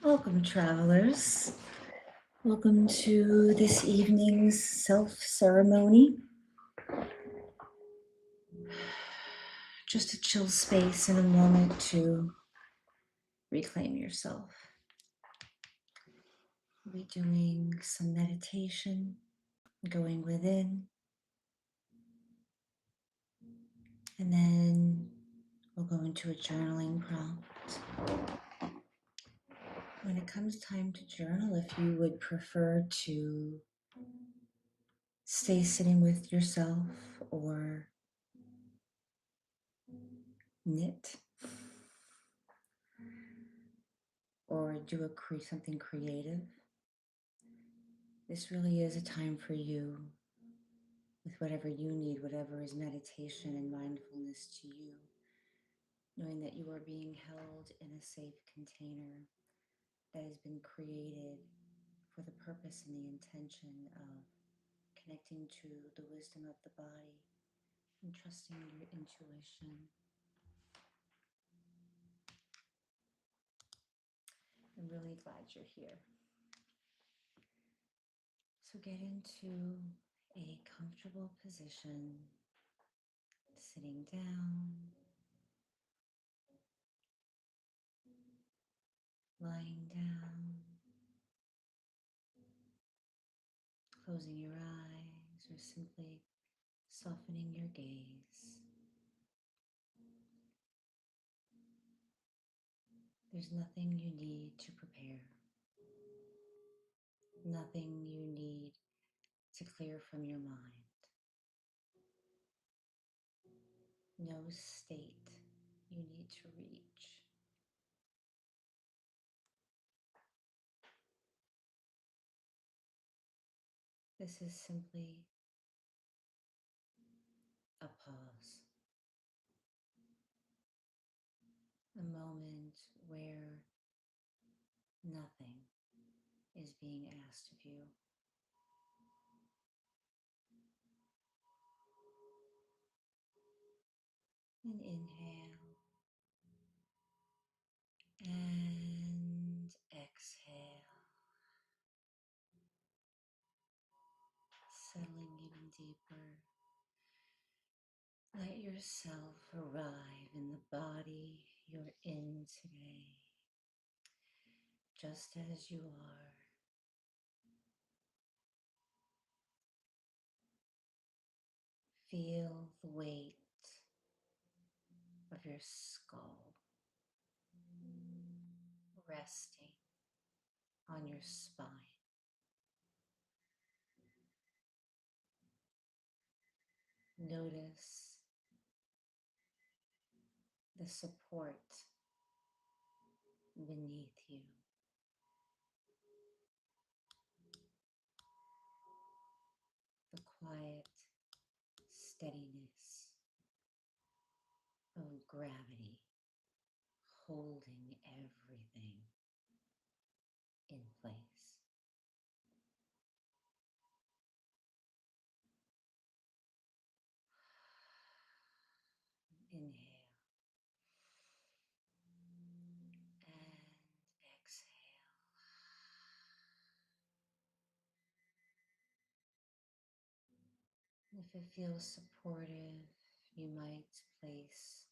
Welcome, travelers. Welcome to this evening's self ceremony. Just a chill space and a moment to reclaim yourself. We'll be doing some meditation, going within, and then we'll go into a journaling prompt. When it comes time to journal, if you would prefer to stay sitting with yourself or knit or do something creative, this really is a time for you with whatever you need, whatever is meditation and mindfulness to you, knowing that you are being held in a safe container that has been created for the purpose and the intention of connecting to the wisdom of the body and trusting your intuition. I'm really glad you're here. So get into a comfortable position, sitting down, lying down, closing your eyes, or simply softening your gaze. There's nothing you need to prepare, nothing you need to clear from your mind, no state you need to reach. This is simply a pause, a moment where nothing is being asked of you. And inhale and exhale, settling even deeper. Let yourself arrive in the body you're in today, just as you are. Feel the weight of your skull resting on your spine. Notice the support beneath you. The quiet steadiness of gravity holding everything in place. Inhale and exhale. If it feels supportive, you might place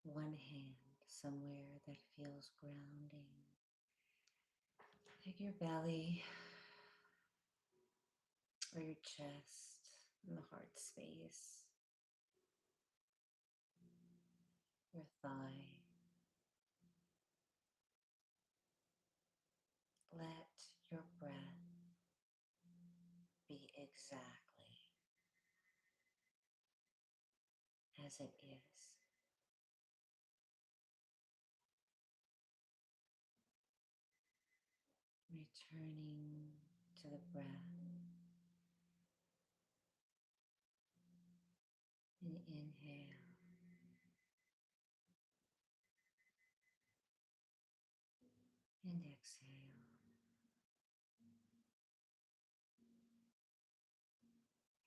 one hand somewhere that feels grounding, like your belly or your chest, in the heart space, your thigh. Let your breath be exactly as it is. Returning to the breath and inhale and exhale.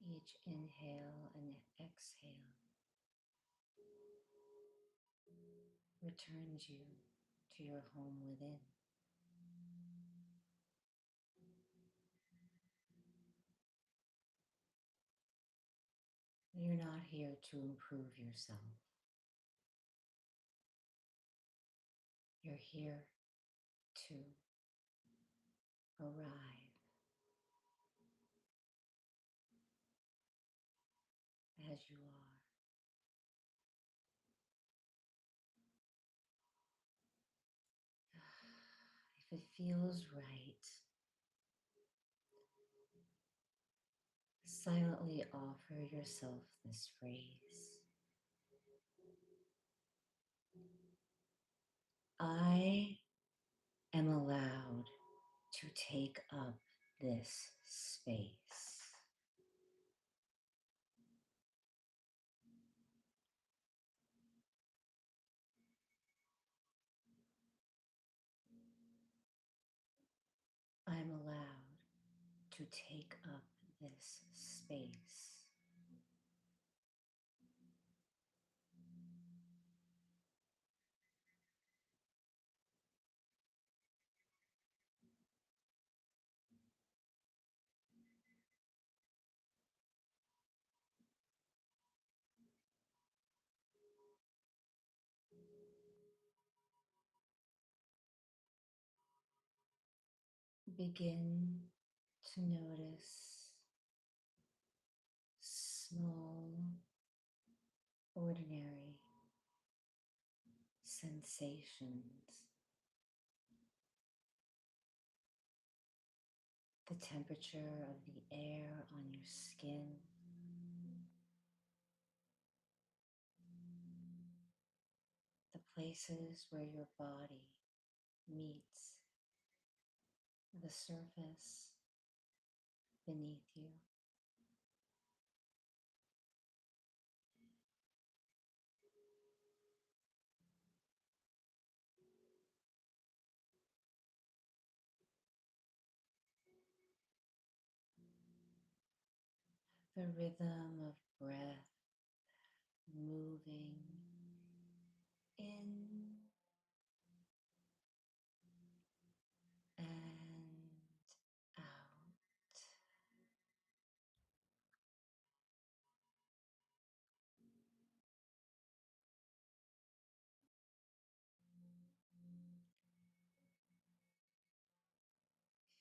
Each inhale and exhale returns you to your home within. You're not here to improve yourself. You're here to arrive as you are. If it feels right, silently offer yourself this phrase: I am allowed to take up this space. I'm allowed to take up this space. Begin to notice small, ordinary sensations. The temperature of the air on your skin, the places where your body meets the surface beneath you. The rhythm of breath moving in and out.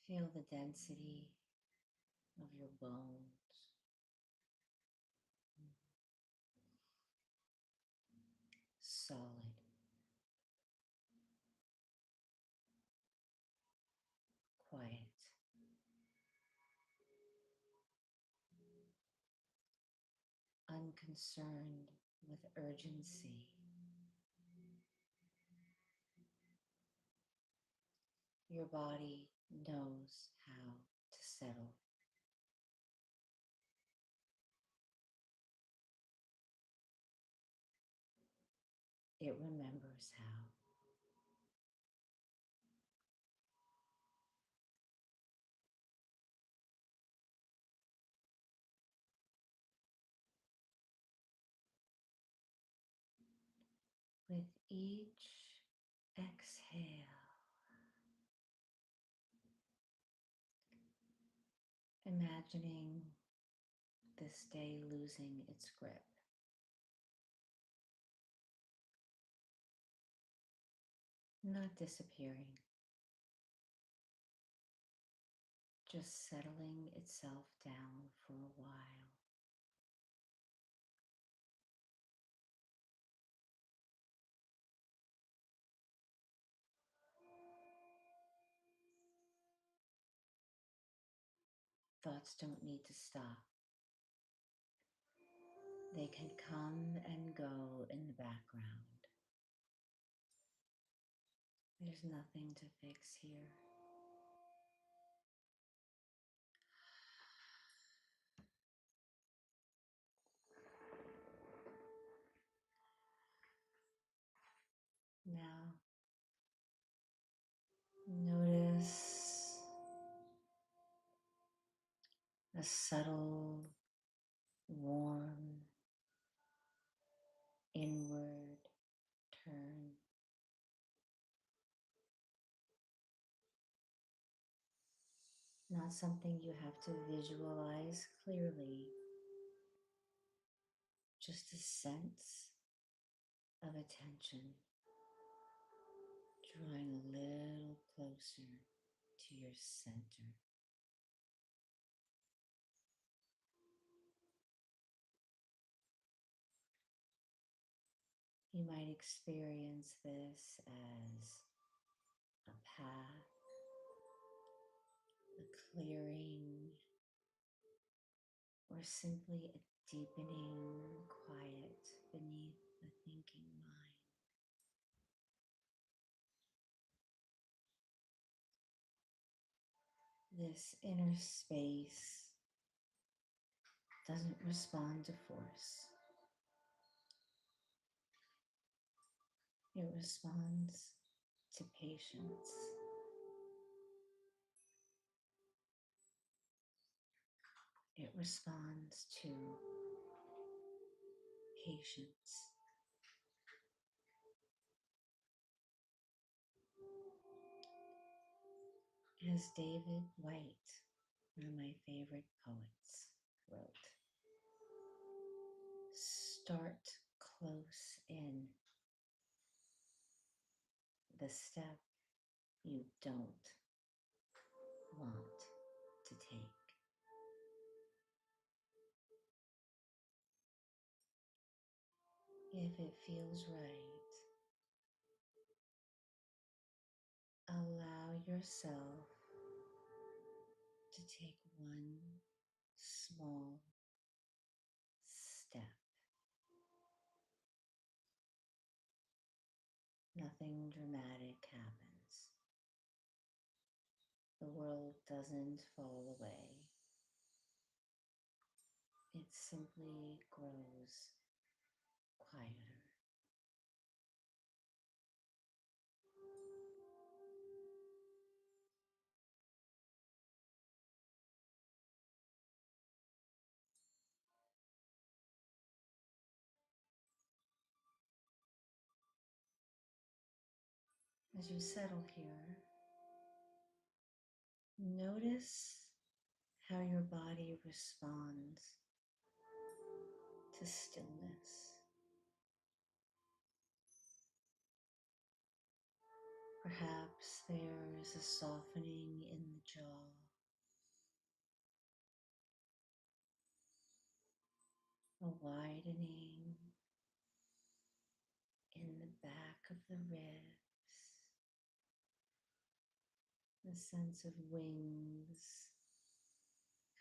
Feel the density of your bones, solid, quiet, unconcerned with urgency. Your body knows how to settle. It remembers how. With each exhale, imagining this day losing its grip, not disappearing, just settling itself down for a while. Thoughts don't need to stop. They can come and go in the background. There's nothing to fix here. Now, notice a subtle, warm, inward turn. Not something you have to visualize clearly, just a sense of attention, drawing a little closer to your center. You might experience this as a path, a clearing, or simply a deepening quiet beneath the thinking mind. This inner space doesn't respond to force. It responds to patience. It responds to patience. As David White, one of my favorite poets, wrote, start close in the step you don't want to take. If it feels right, allow yourself to take one small step. Nothing dramatic happens. The world doesn't fall away. It simply grows quieter. As you settle here, notice how your body responds to stillness. Perhaps there's a softening in the jaw, a widening in the back of the ribs, the sense of wings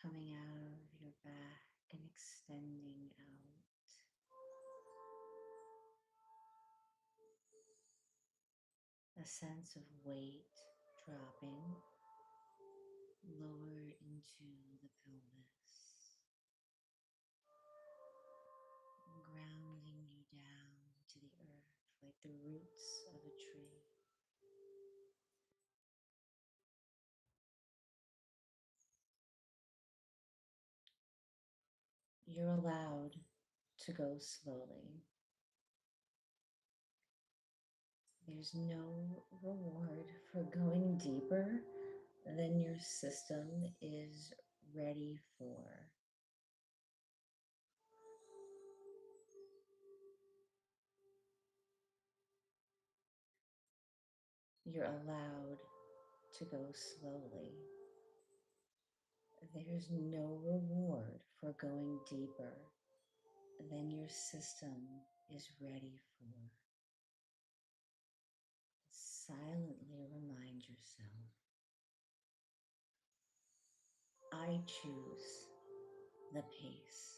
coming out of your back and extending out. A sense of weight dropping lower into the pelvis, grounding you down to the earth like the roots of a tree. You're allowed to go slowly. There's no reward for going deeper than your system is ready for. You're allowed to go slowly. There's no reward for going deeper than your system is ready for. Silently remind yourself, I choose the pace.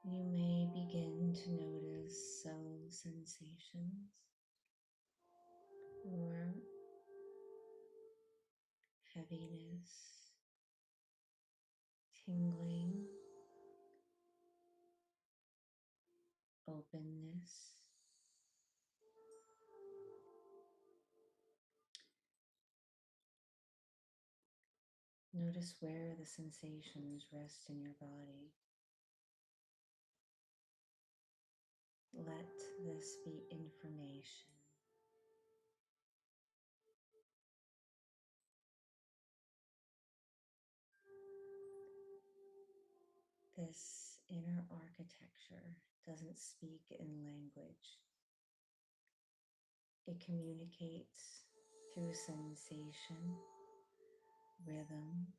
You may begin to notice subtle sensations or heaviness, tingling, openness. Notice where the sensations rest in your body. Let this be information This inner architecture doesn't speak in language. It communicates through sensation, rhythm,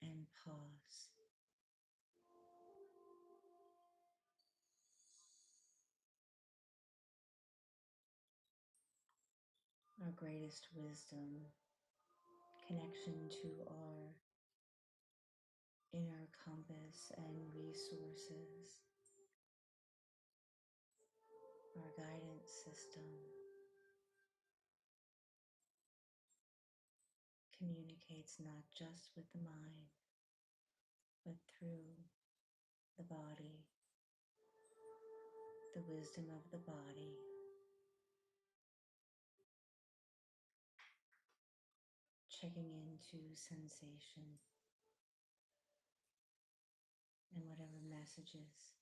and pause. Our greatest wisdom, connection to our inner compass and resources, our guidance system, communicates not just with the mind, but through the body, the wisdom of the body, checking into sensation and whatever messages,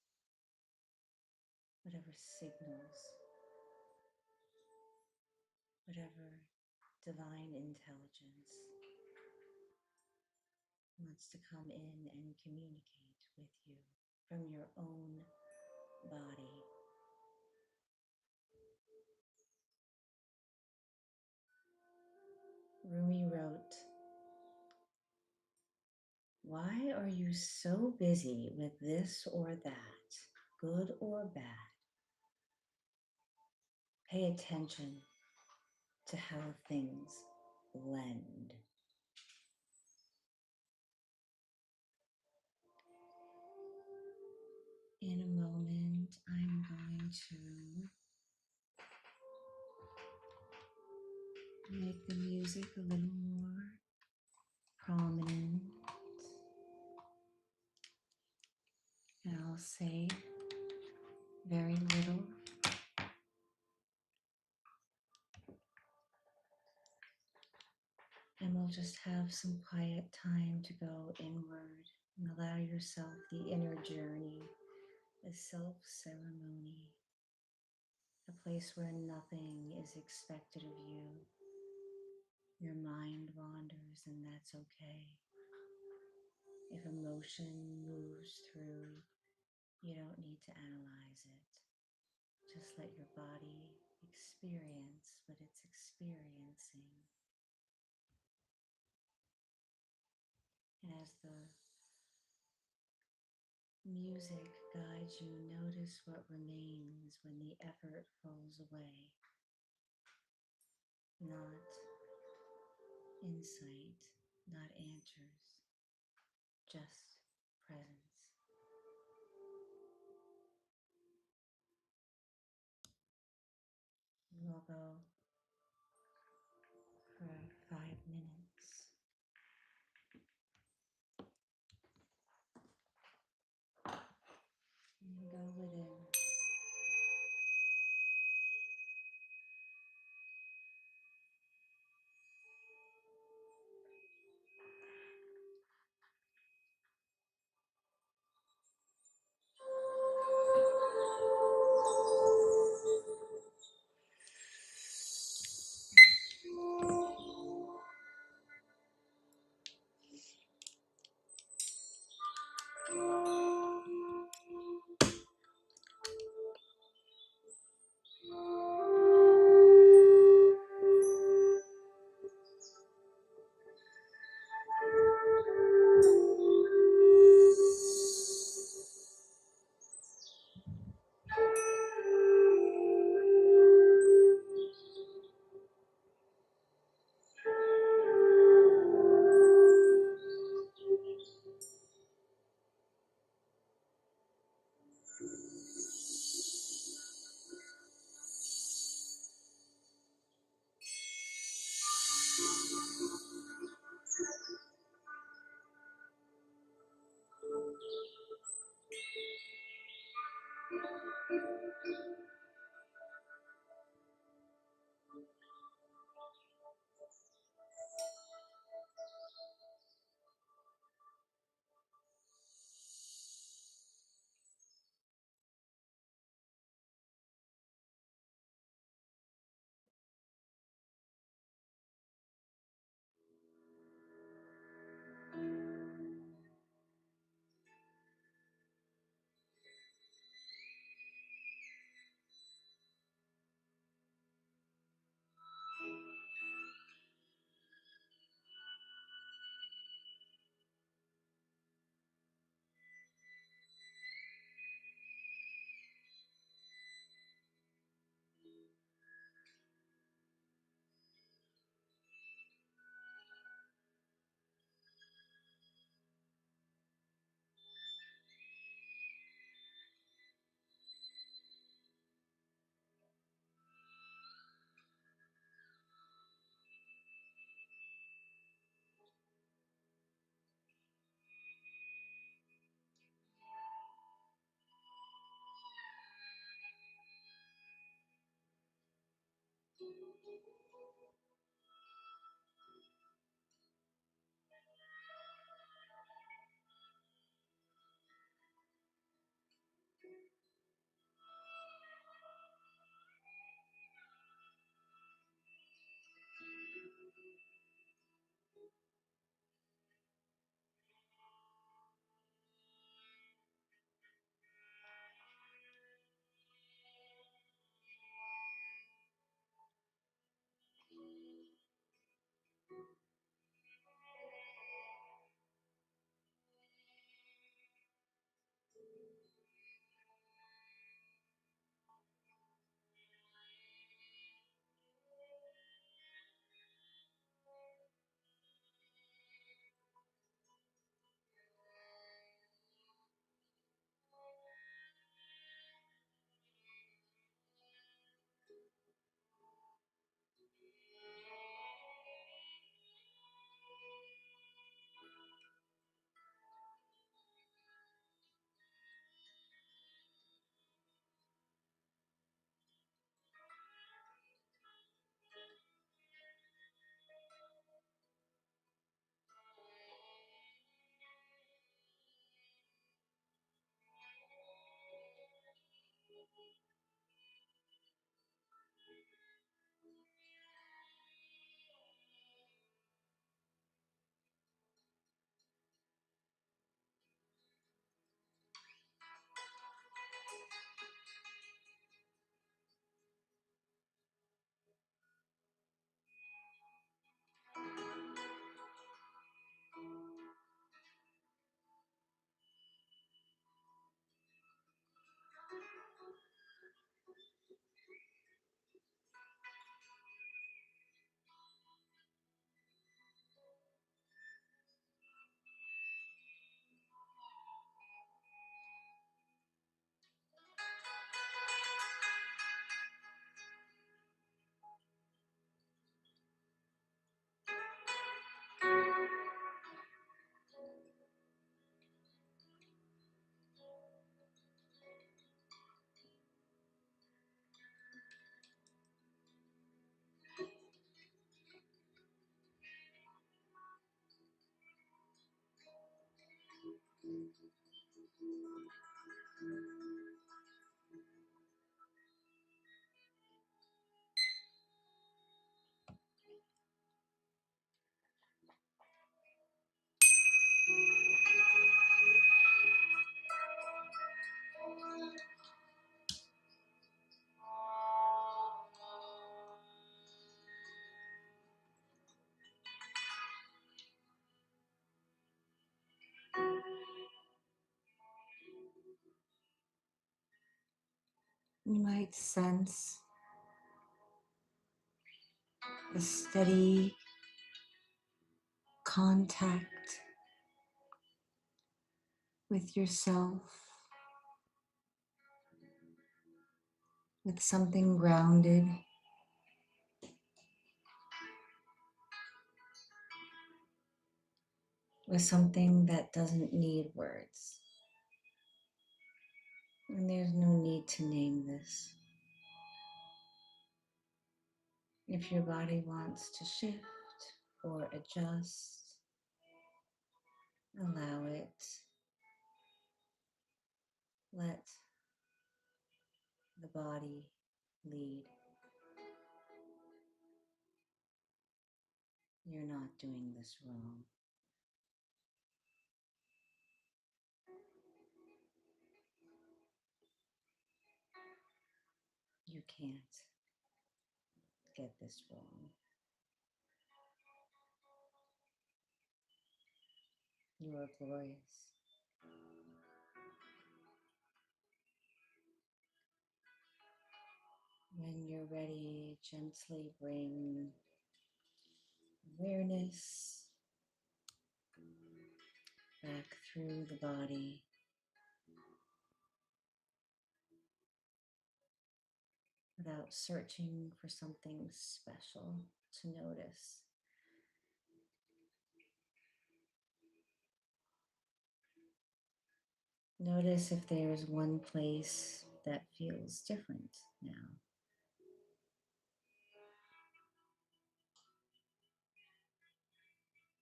whatever signals, whatever divine intelligence wants to come in and communicate with you from your own body. Rumi wrote, "Why are you so busy with this or that, good or bad? Pay attention to how things blend." In a moment, I'm going to make the music a little more prominent, and I'll say very little. And we'll just have some quiet time to go inward and allow yourself the inner journey, a self-ceremony, a place where nothing is expected of you. Your mind wanders, and that's okay. If emotion moves through, you don't need to analyze it. Just let your body experience what it's experiencing. And as the music guides you, notice what remains when the effort falls away. Not insight, not answers, just presence. We'll go for 5 minutes. And go within. You might sense a steady contact with yourself, with something grounded, with something that doesn't need words. And there's no need to name this. If your body wants to shift or adjust, allow it. Let the body lead. You're not doing this wrong. You can't get this wrong. You are glorious. When you're ready, gently bring awareness back through the body without searching for something special to notice. Notice if there's one place that feels different now.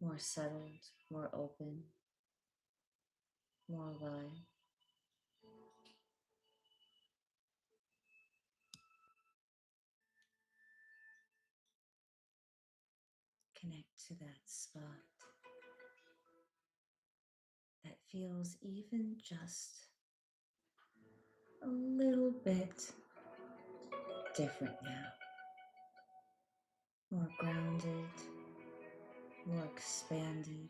More settled, more open, more alive. Connect to that spot that feels even just a little bit different now. More grounded, more expanded,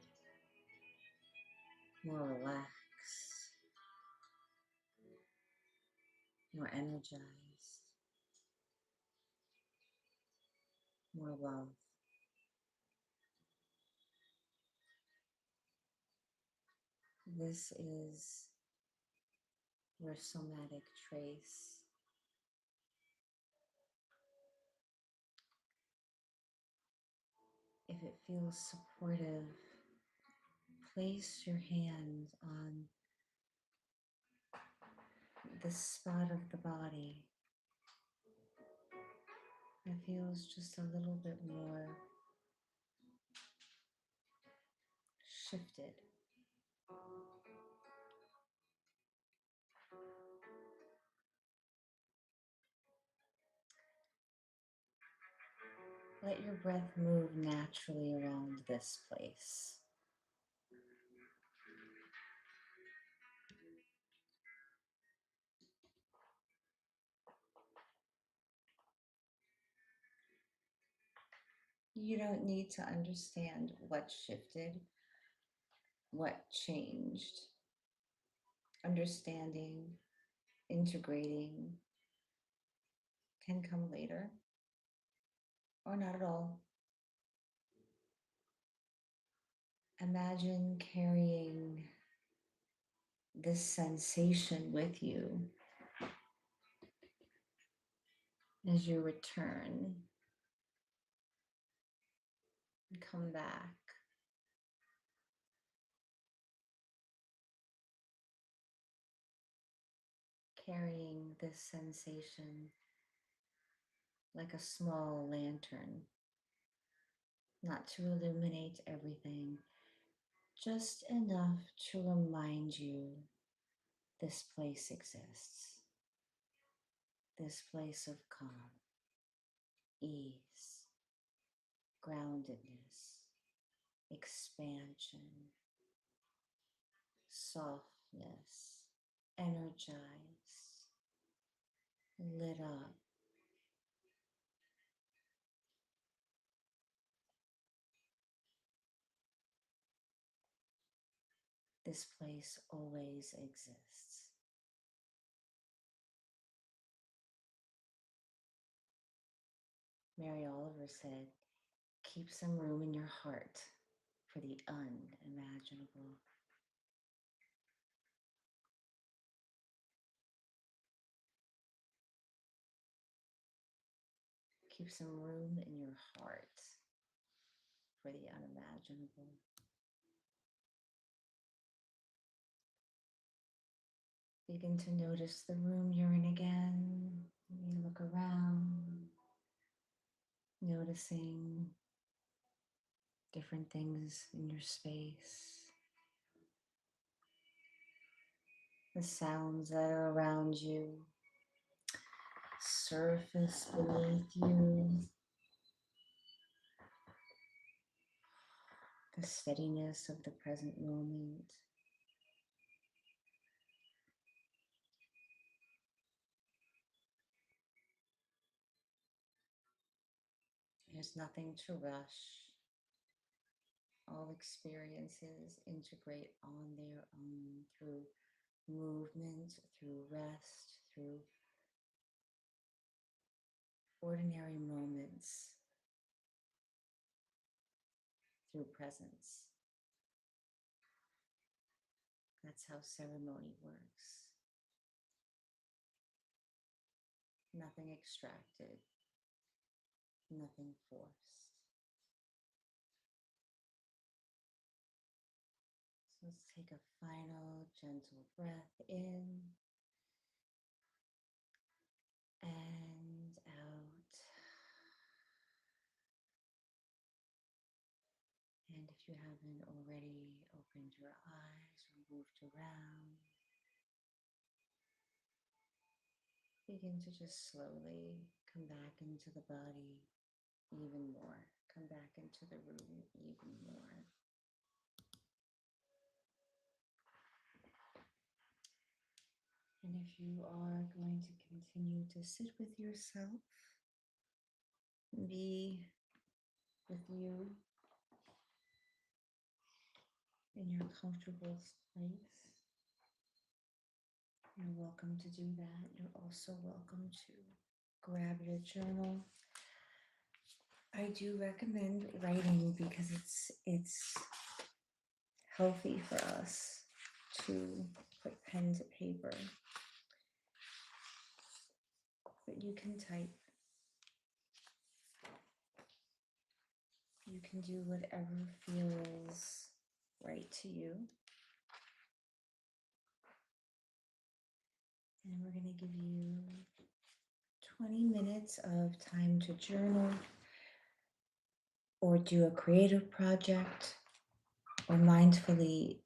more relaxed, more energized, more love. This is your somatic trace. If it feels supportive, place your hand on the spot of the body that feels just a little bit more shifted. Let your breath move naturally around this place. You don't need to understand what shifted, what changed. Understanding, integrating can come later or not at all. Imagine carrying this sensation with you as you return and come back. Carrying this sensation like a small lantern, not to illuminate everything, just enough to remind you this place exists. This place of calm, ease, groundedness, expansion, softness, energized, lit up. This place always exists. Mary Oliver said, keep some room in your heart for the unimaginable. Keep some room in your heart for the unimaginable. Begin to notice the room you're in again. You look around, noticing different things in your space, the sounds that are around you, surface beneath you, the steadiness of the present moment. There's nothing to rush. All experiences integrate on their own through movement, through rest, through ordinary moments, through presence. That's how ceremony works. Nothing extracted, nothing forced. So let's take a final gentle breath in and out. And if you haven't already opened your eyes or moved around, begin to just slowly come back into the body even more. Come back into the room even more. And if you are going to continue to sit with yourself, be with you in your comfortable place, you're welcome to do that. You're also welcome to grab your journal. I do recommend writing because it's healthy for us to put pen to paper. But you can type. You can do whatever feels right to you. And we're going to give you 20 minutes of time to journal or do a creative project or mindfully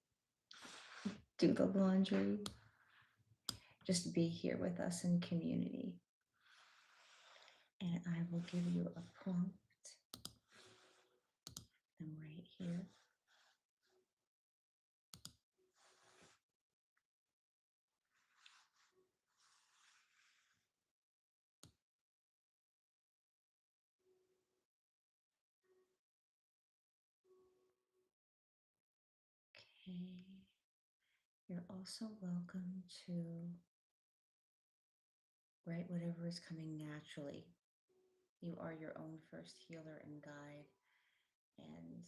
do the laundry. Just be here with us in community. And I will give you a prompt. I'm right here. Okay. You're also welcome to write whatever is coming naturally. You are your own first healer and guide, and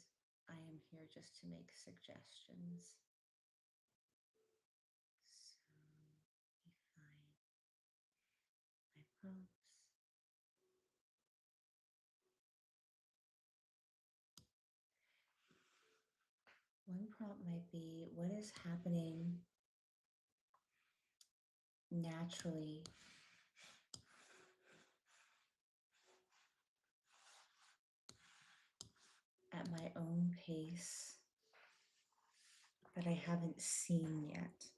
I am here just to make suggestions. So define my prompts. One prompt might be, what is happening naturally at my own pace that I haven't seen yet?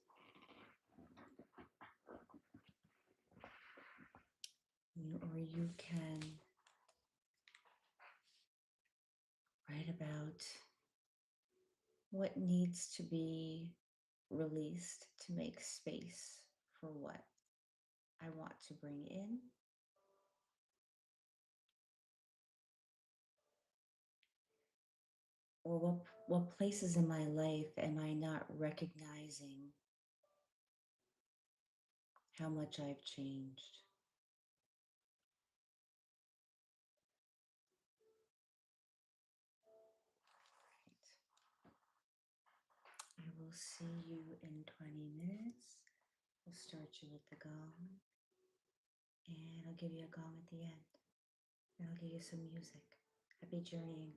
or you can write about what needs to be released to make space for what I want to bring in, or what places in my life am I not recognizing how much I've changed. I will see you in 20 minutes. We'll start you with the gong, and I'll give you a gong at the end, and I'll give you some music. Happy journeying.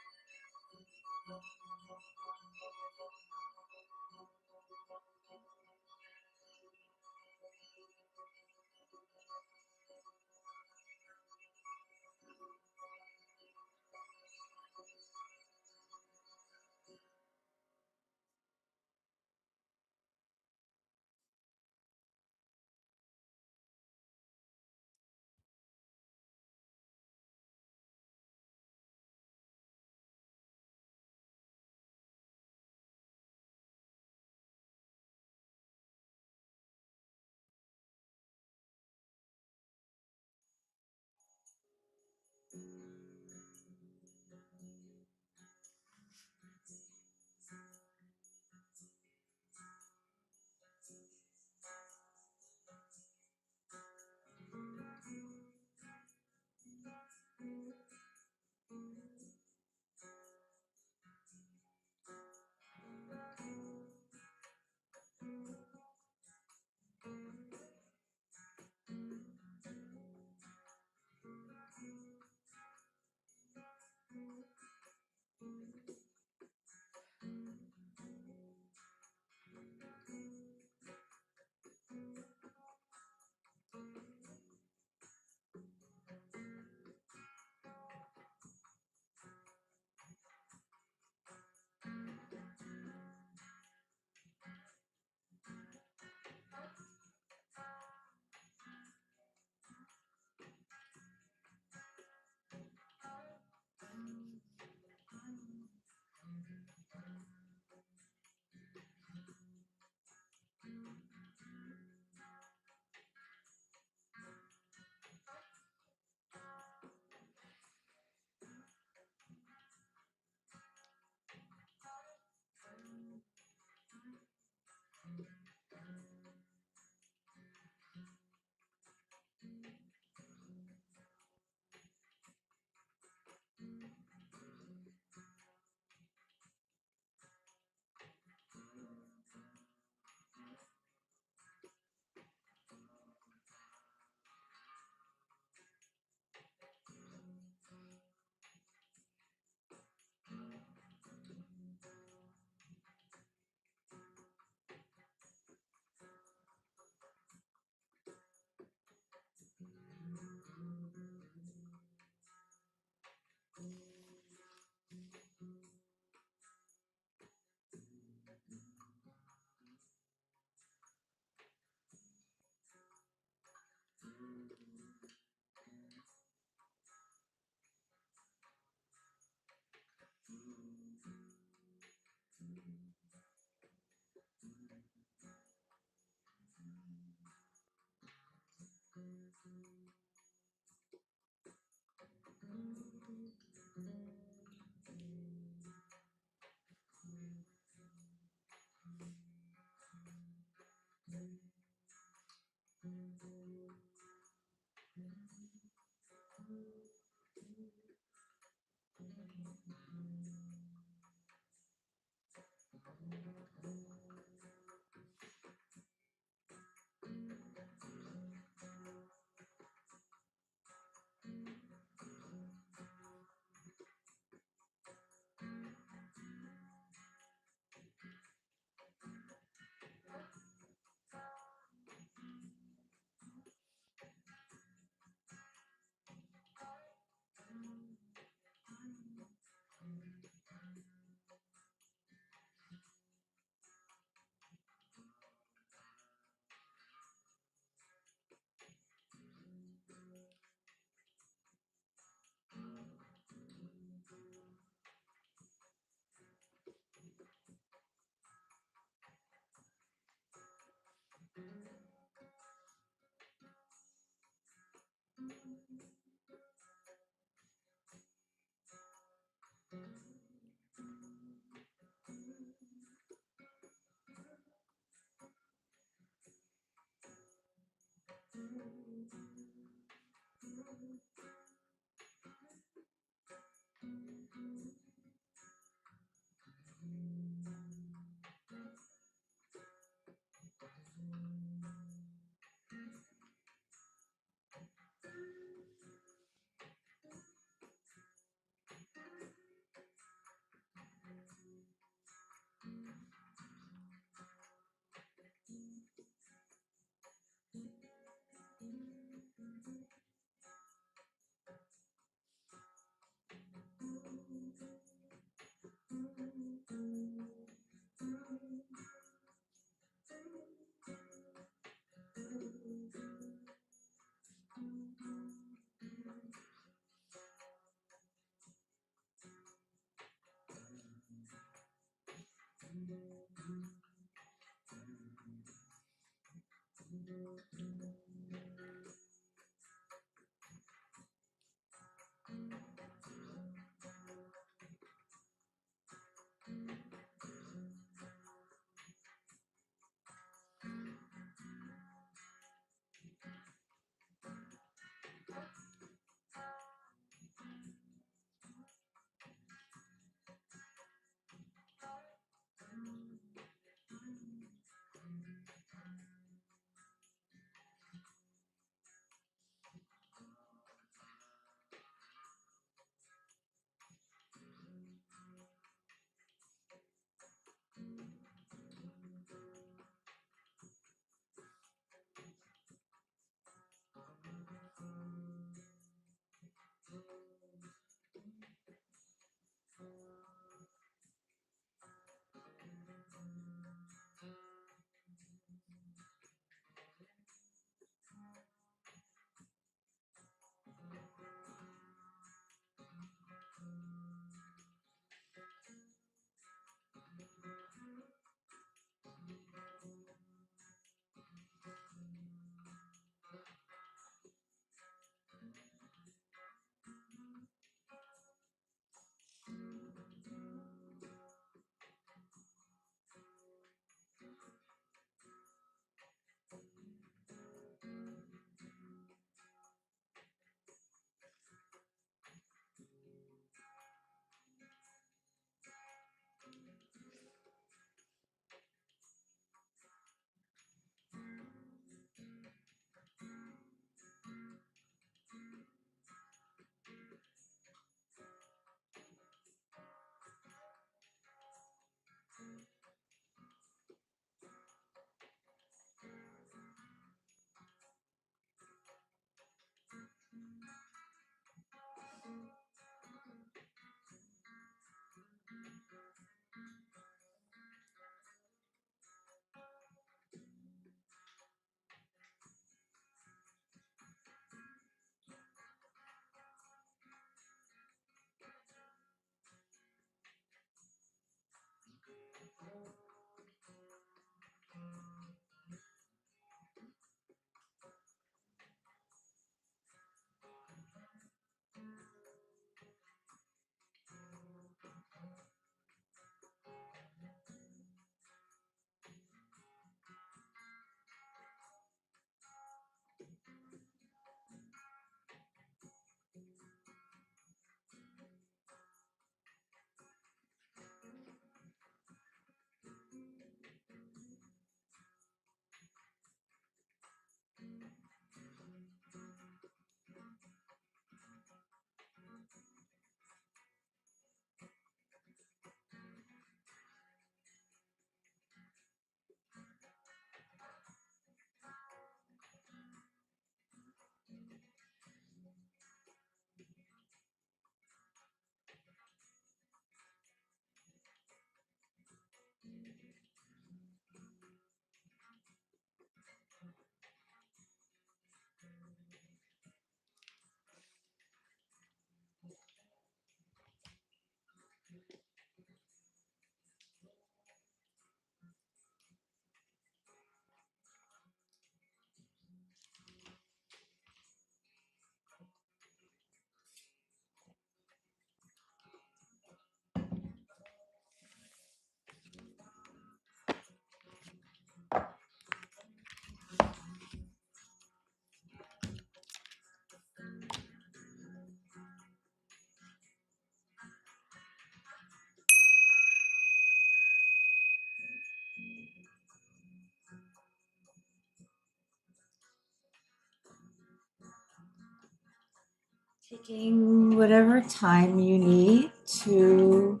Taking whatever time you need to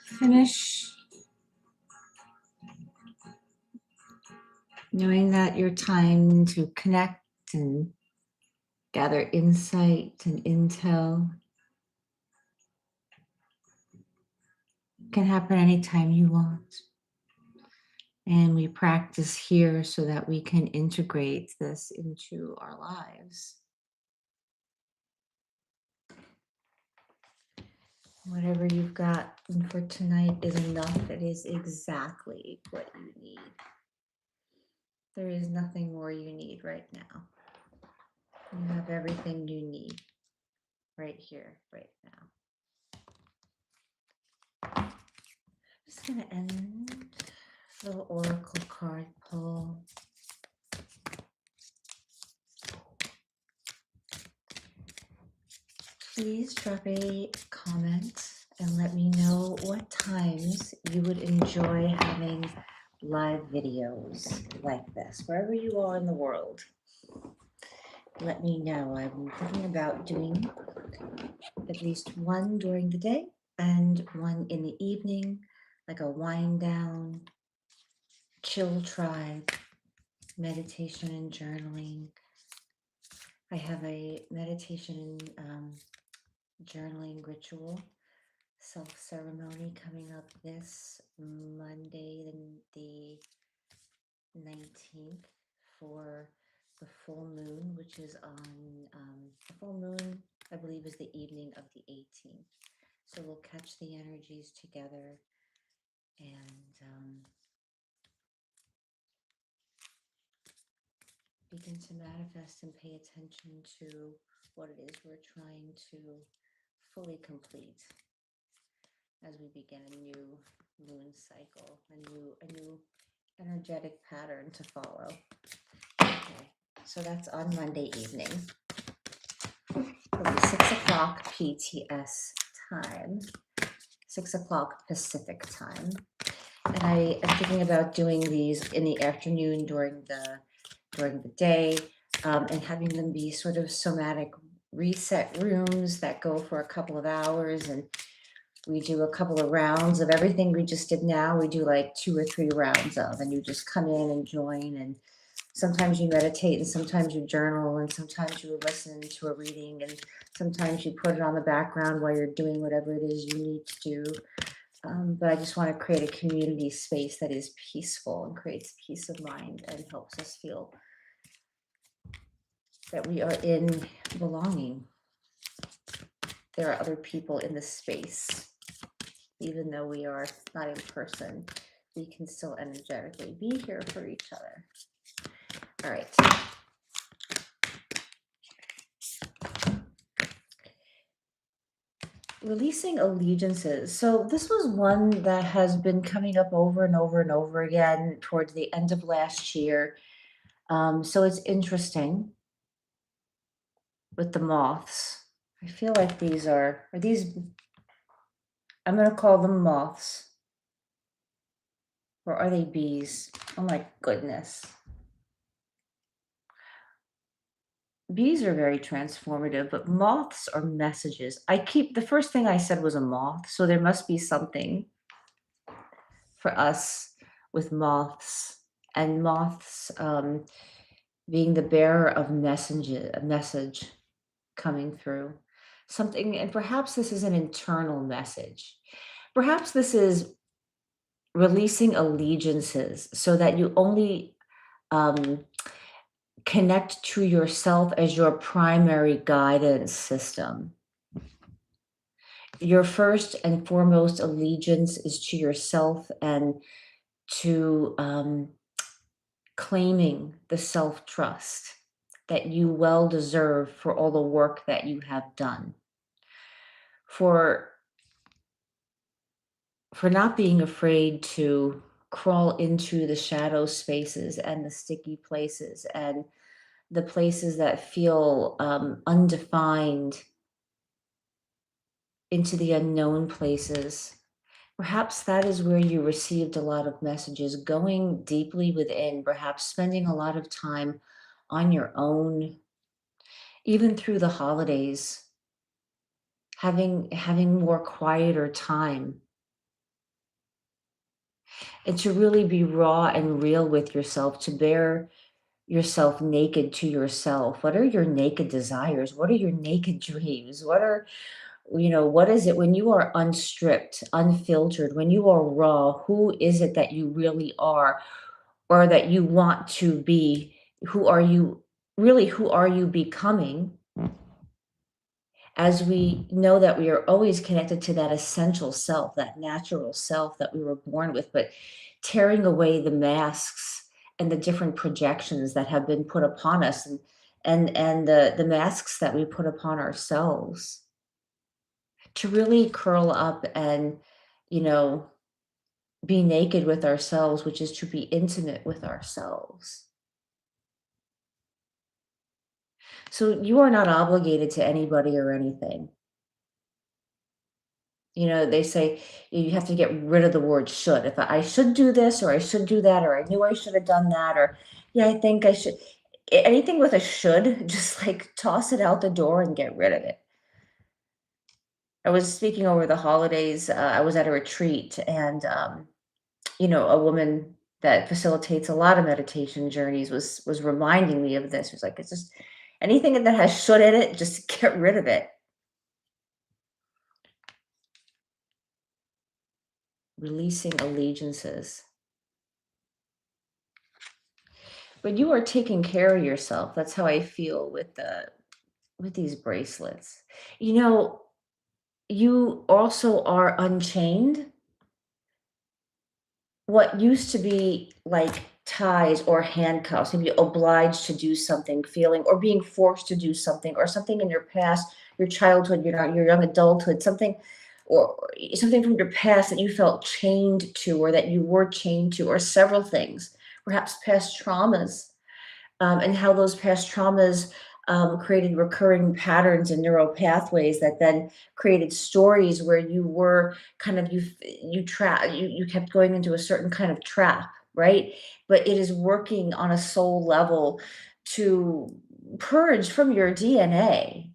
finish, knowing that your time to connect and gather insight and intel can happen anytime you want. And we practice here so that we can integrate this into our lives. Whatever you've got for tonight is enough. It is exactly what you need. There is nothing more you need right now. You have everything you need right here, right now. I'm just going to end a little oracle card pull. Please drop a comment and let me know what times you would enjoy having live videos like this, wherever you are in the world. Let me know. I'm thinking about doing at least one during the day and one in the evening, like a wind down, chill tribe, meditation and journaling. I have a meditation and journaling ritual self-ceremony coming up this Monday, the 19th, for the full moon, which is on the full moon, I believe, is the evening of the 18th. So we'll catch the energies together and begin to manifest and pay attention to what it is we're trying to fully complete as we begin a new moon cycle, a new energetic pattern to follow. Okay, so that's on Monday evening. It'll be 6 o'clock PTS time, 6 o'clock Pacific time. And I am thinking about doing these in the afternoon during the day, and having them be sort of somatic reset rooms that go for a couple of hours, and we do a couple of rounds of everything we just did now. We do like 2 or 3 rounds of, and you just come in and join, and sometimes you meditate and sometimes you journal and sometimes you listen to a reading and sometimes you put it on the background while you're doing whatever it is you need to do. But I just want to create a community space that is peaceful and creates peace of mind and helps us feel that we are in belonging. There are other people in the space. Even though we are not in person, we can still energetically be here for each other. All right. Releasing allegiances. So this was one that has been coming up over and over and over again towards the end of last year. So it's interesting with the moths. I feel like these are these, I'm going to call them moths. Or are they bees? Oh my goodness. Bees are very transformative, but moths are messages. The first thing I said was a moth, so there must be something for us with moths, and moths being the bearer of a message coming through. Something, and perhaps this is an internal message. Perhaps this is releasing allegiances so that you only connect to yourself as your primary guidance system. Your first and foremost allegiance is to yourself and to claiming the self-trust that you well deserve for all the work that you have done. For not being afraid to crawl into the shadow spaces and the sticky places and the places that feel undefined, into the unknown places. Perhaps that is where you received a lot of messages, going deeply within, perhaps spending a lot of time on your own, even through the holidays. having more quieter time, and to really be raw and real with yourself, to bear yourself naked to yourself. What are your naked desires? What are your naked dreams? What is it when you are unstripped, unfiltered, when you are raw? Who is it that you really are, or that you want to be? Who are you really? Who are you becoming? As we know that we are always connected to that essential self, that natural self that we were born with, but tearing away the masks and the different projections that have been put upon us, and the masks that we put upon ourselves, to really curl up and, you know, be naked with ourselves, which is to be intimate with ourselves. So you are not obligated to anybody or anything. They say you have to get rid of the word should. If I should do this, or I should do that, or I knew I should have done that, or yeah, I think I should. Anything with a should, just like toss it out the door and get rid of it. I was speaking over the holidays. I was at a retreat, and a woman that facilitates a lot of meditation journeys was reminding me of this. She was like, it's just anything that has should in it, just get rid of it. Releasing allegiances. But you are taking care of yourself. That's how I feel with these bracelets. You know, you also are unchained. What used to be like ties or handcuffs, maybe obliged to do something, feeling or being forced to do something, or something in your past, your childhood, your young adulthood, or something from your past that you felt chained to, or that you were chained to, or several things, perhaps past traumas, and how those past traumas created recurring patterns and neural pathways that then created stories where you were kind of you kept going into a certain kind of trap, right? But it is working on a soul level to purge from your DNA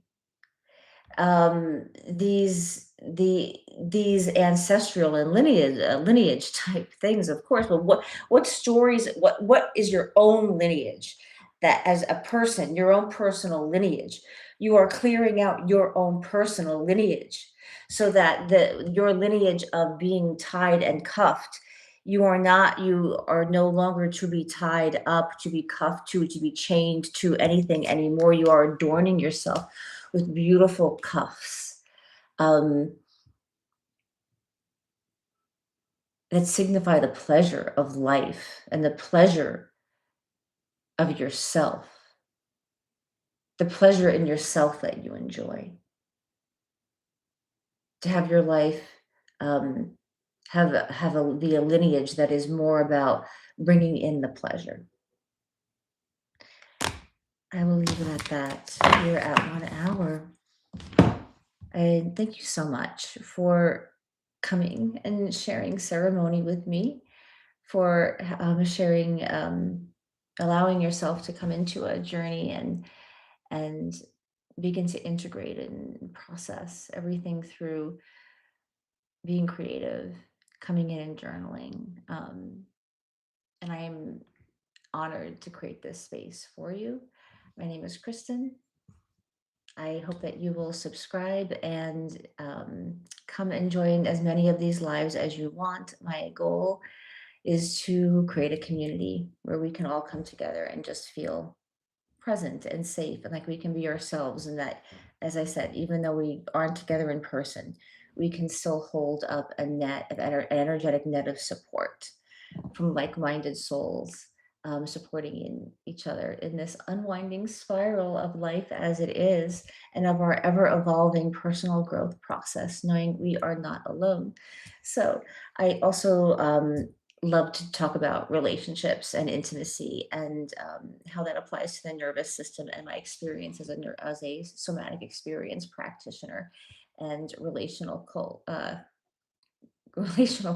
these ancestral and lineage type things, of course. But what stories, what is your own lineage, that as a person, your own personal lineage, you are clearing out your own personal lineage, so that the your lineage of being tied and cuffed, you are no longer to be tied up, to be cuffed to be chained to anything anymore. You are adorning yourself with beautiful cuffs, um, that signify the pleasure of life and the pleasure of yourself, the pleasure in yourself that you enjoy. To have your life, um, be a lineage that is more about bringing in the pleasure. I will leave it at that. We're at 1 hour. And thank you so much for coming and sharing ceremony with me, for sharing, allowing yourself to come into a journey and begin to integrate and process everything through being creative, coming in and journaling. And I am honored to create this space for you. My name is Kristen. I hope that you will subscribe and come and join as many of these lives as you want. My goal is to create a community where we can all come together and just feel present and safe, and like we can be ourselves. And that, as I said, even though we aren't together in person, we can still hold up a net of an energetic net of support from like-minded souls, supporting in each other in this unwinding spiral of life as it is, and of our ever-evolving personal growth process, knowing we are not alone. So I also love to talk about relationships and intimacy, and how that applies to the nervous system, and my experience as a somatic experience practitioner and relational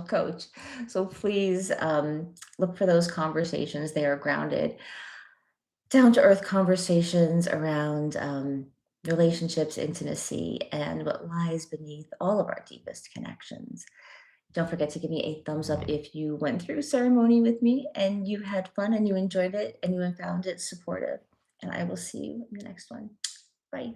coach. So please, look for those conversations. They are grounded, down to earth conversations around. relationships, intimacy, and what lies beneath all of our deepest connections. Don't forget to give me a thumbs up if you went through ceremony with me and you had fun and you enjoyed it and you found it supportive. And I will see you in the next one. Bye.